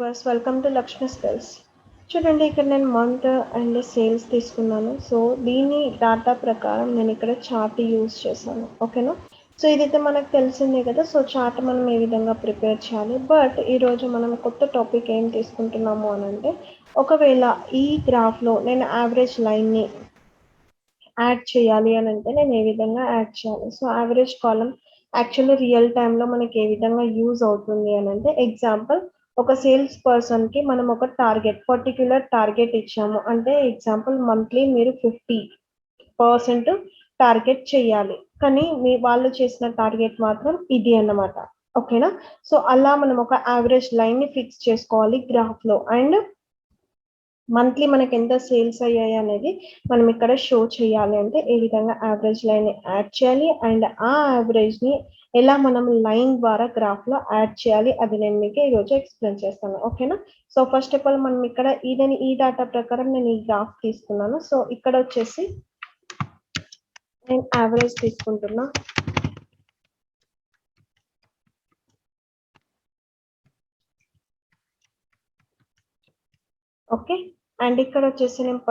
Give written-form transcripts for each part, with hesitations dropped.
Viewers welcome to Lakshmi skills. చూడండి, ఇక్కడ నేను మంత్ అండ్ సేల్స్ తీసుకున్నాను. సో దీని డాటా ప్రకారం నేను ఇక్కడ చార్ట్ యూజ్ చేశాను. ఓకేనా? సో ఇదైతే మనకు తెలిసిందే కదా. సో చార్ట్ మనం ఏ విధంగా ప్రిపేర్ చేయాలి. బట్ ఈరోజు మనం కొత్త టాపిక్ ఏం తీసుకుంటున్నాము అని అంటే, ఒకవేళ ఈ గ్రాఫ్లో నేను యావరేజ్ లైన్ని యాడ్ చేయాలి అని అంటే నేను ఏ విధంగా యాడ్ చేయాలి. సో యావరేజ్ కాలం యాక్చువల్లీ రియల్ టైంలో మనకి ఏ విధంగా యూజ్ అవుతుంది అని అంటే, ఎగ్జాంపుల్ ఒక సేల్స్ పర్సన్కి మనం ఒక పర్టిక్యులర్ టార్గెట్ ఇచ్చాము అంటే, ఎగ్జాంపుల్ మంత్లీ మీరు 50% టార్గెట్ చేయాలి, కానీ వాళ్ళు చేసిన టార్గెట్ మాత్రం ఇది అన్నమాట. ఓకేనా? సో అలా మనం ఒక యావరేజ్ లైన్ని ఫిక్స్ చేసుకోవాలి గ్రాఫ్లో. అండ్ మంత్లీ మనకి ఎంత సేల్స్ అయ్యాయి అనేది మనం ఇక్కడ షో చేయాలి. అంటే ఏ విధంగా యావరేజ్ లైన్ని యాడ్ చేయాలి అండ్ ఆ యావరేజ్ని ఎలా మనం లైన్ ద్వారా గ్రాఫ్లో యాడ్ చేయాలి, అది నేను మీకు ఈరోజు ఎక్స్ప్లెయిన్ చేస్తాను. ఓకేనా? సో ఫస్ట్ ఆఫ్ ఆల్ మనం ఇక్కడ ఈ డేటా ప్రకారం నేను ఈ గ్రాఫ్ తీసుకున్నాను. సో ఇక్కడ వచ్చేసి నేను యావరేజ్ తీసుకుంటున్నా. ఓకే, అండ్ ఇక్కడ వచ్చేసి నేను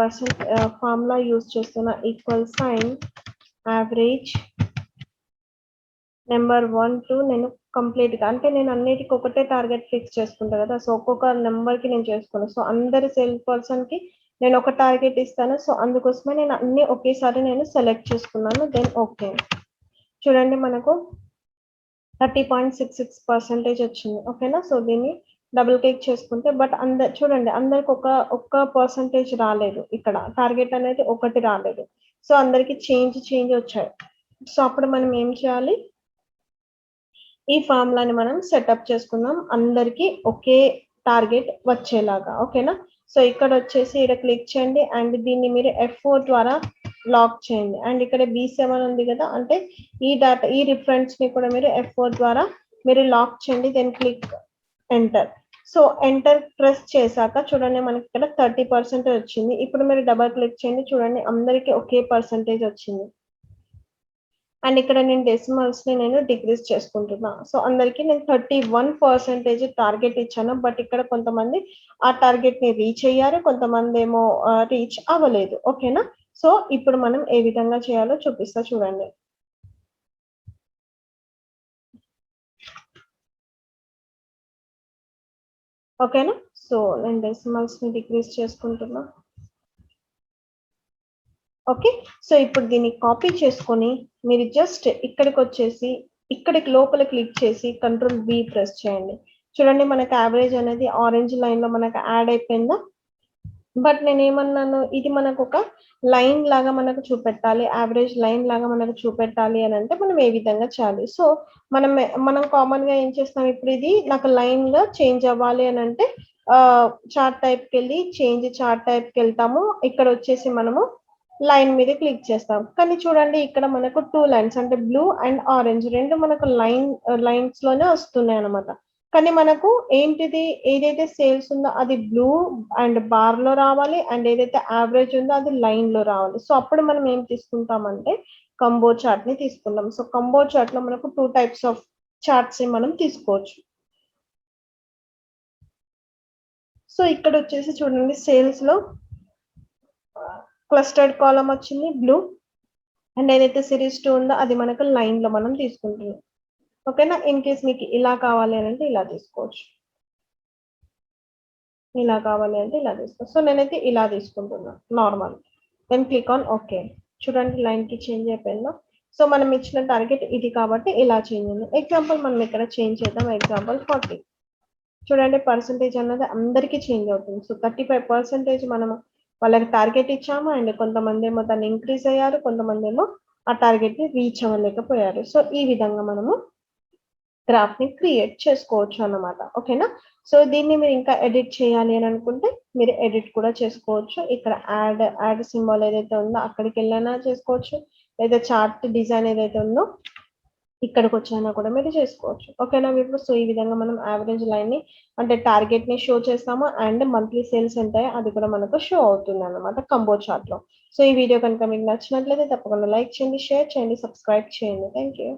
ఫార్ములా యూజ్ చేస్తున్నా, equal sign average number 1 to నేను కంప్లీట్గా, అంటే నేను అన్నిటికీ ఒకటే టార్గెట్ ఫిక్స్ చేసుకుంటాను కదా. సో ఒక్కొక్క నెంబర్కి నేను చేసుకున్నాను. సో అందరి సేల్ పర్సన్కి నేను ఒక టార్గెట్ ఇస్తాను. సో అందుకోసమే నేను అన్ని ఒకేసారి నేను సెలెక్ట్ చేసుకున్నాను. దెన్ ఓకే, చూడండి మనకు 30.66% వచ్చింది. ఓకేనా? సో దీన్ని డబుల్ క్లిక్ చేసుకుంటే, బట్ చూడండి అందరికి ఒక్క పర్సంటేజ్ రాలేదు. ఇక్కడ టార్గెట్ అనేది ఒకటి రాలేదు. సో అందరికి చేంజ్ వచ్చాయి. సో అప్పుడు మనం ఏం చేయాలి, ఈ ఫార్ములాని మనం సెటప్ చేసుకుందాం అందరికి ఒకే టార్గెట్ వచ్చేలాగా. ఓకేనా? సో ఇక్కడ వచ్చేసి ఇక్కడ క్లిక్ చేయండి అండ్ దీన్ని మీరు F4 ద్వారా లాక్ చేయండి. అండ్ ఇక్కడ B7 ఉంది కదా, అంటే ఈ రిఫరెన్స్ ని కూడా మీరు F4 ద్వారా మీరు లాక్ చేయండి. Then click enter. So enter press చేశాక చూడండి మనకి ఇక్కడ 30% వచ్చింది. ఇప్పుడు మీరు డబల్ క్లిక్ చేయండి, చూడండి అందరికి ఒకే పర్సంటేజ్ వచ్చింది. అండ్ ఇక్కడ నేను డెసిమల్స్ ని నేను డిక్రీజ్ చేసుకుంటున్నా. సో అందరికి నేను 31% టార్గెట్ ఇచ్చాను. బట్ ఇక్కడ కొంతమంది ఆ టార్గెట్ ని రీచ్ అయ్యారు, కొంతమంది ఏమో రీచ్ అవ్వలేదు. ఓకేనా? సో ఇప్పుడు మనం ఏ విధంగా చేయాలో చూపిస్తా, చూడండి. ఓకేనా? సో నేను డెసిమల్స్ ని డిక్రీజ్ చేసుకుంటున్నా. ఓకే, సో ఇప్పుడు దీన్ని కాపీ చేసుకొని మీరు జస్ట్ ఇక్కడికి వచ్చేసి ఇక్కడికి లోపల క్లిక్ చేసి Ctrl+V ప్రెస్ చేయండి. చూడండి మనకు యావరేజ్ అనేది ఆరెంజ్ లైన్ లో మనకు యాడ్ అయిపోయిందా. బట్ నేను ఏమన్నాను, ఇది మనకు ఒక లైన్ లాగా మనకు చూపెట్టాలి, యావరేజ్ లైన్ లాగా మనకు చూపెట్టాలి అని అంటే మనం ఏ విధంగా చేయాలి. సో మనం కామన్ గా ఏం చేస్తాం, ఇప్పుడు ఇది నాకు లైన్ గా చేంజ్ అవ్వాలి అని అంటే చార్ట్ టైప్కి వెళ్ళి చేంజ్ చార్ట్ టైప్కి వెళ్తాము. ఇక్కడ వచ్చేసి మనము లైన్ మీద క్లిక్ చేస్తాం. కానీ చూడండి ఇక్కడ మనకు 2 లైన్స్ అంటే బ్లూ అండ్ ఆరెంజ్ రెండు మనకు లైన్స్ లోనే వస్తున్నాయి అనమాట. కానీ మనకు ఏంటిది, ఏదైతే సేల్స్ ఉందో అది బ్లూ అండ్ బార్ లో రావాలి, అండ్ ఏదైతే యావరేజ్ ఉందో అది లైన్ లో రావాలి. సో అప్పుడు మనం ఏం తీసుకుంటామంటే కంబో చార్ట్ ని తీసుకుంటాం. సో కంబో చార్ట్ లో మనకు 2 టైప్స్ ఆఫ్ చార్ట్స్ మనం తీసుకోవచ్చు. సో ఇక్కడ వచ్చేసి చూడండి సేల్స్ లో క్లస్టర్డ్ కాలం వచ్చింది బ్లూ, అండ్ ఏదైతే సిరీస్ 2 ఉందో అది మనకు లైన్ లో మనం తీసుకుంటున్నాం. ఓకేనా? ఇన్ కేస్ మీకు ఇలా కావాలి అని అంటే ఇలా తీసుకోవచ్చు, ఇలా కావాలి అంటే ఇలా తీసుకోవచ్చు. సో నేనైతే ఇలా తీసుకుంటున్నా normal. Then click on okay. చూడండి లైన్ కి చేంజ్ అయిపోయిందో. సో మనం ఇచ్చిన టార్గెట్ ఇది కాబట్టి ఇలా చేంజ్ అయింది. ఎగ్జాంపుల్ మనం ఇక్కడ చేంజ్ చేద్దాం, ఎగ్జాంపుల్ 40. చూడండి పర్సంటేజ్ అన్నది అందరికీ చేంజ్ అవుతుంది. సో 35% మనము వాళ్ళకి టార్గెట్ ఇచ్చాము, అండ్ కొంతమంది ఏమో దాన్ని ఇంక్రీజ్ అయ్యారు, కొంతమంది ఏమో ఆ టార్గెట్ ని రీచ్ అవ్వలేకపోయారు. సో ఈ విధంగా మనము గ్రాఫ్ ని క్రియేట్ చేసుకోవచ్చు అన్నమాట. ఓకేనా? సో దీన్ని మీరు ఇంకా ఎడిట్ చేయాలి అని అనుకుంటే మీరు ఎడిట్ కూడా చేసుకోవచ్చు. ఇక్కడ యాడ్ సింబల్ ఏదైతే ఉందో అక్కడికి వెళ్ళైనా చేసుకోవచ్చు, లేదా చార్ట్ డిజైన్ ఏదైతే ఉందో ఇక్కడికి వచ్చైనా కూడా మీరు చేసుకోవచ్చు. ఓకేనా ఇప్పుడు? సో ఈ విధంగా మనం యావరేజ్ లైన్ ని అంటే టార్గెట్ ని షో చేస్తాము, అండ్ మంత్లీ సేల్స్ ఉంటాయి అది కూడా మనకు షో అవుతుంది అన్నమాట కంబో చార్ట్ లో. సో ఈ వీడియో కనుక మీకు నచ్చినట్లయితే తప్పకుండా లైక్ చేయండి, షేర్ చేయండి, సబ్స్క్రైబ్ చేయండి. Thank you.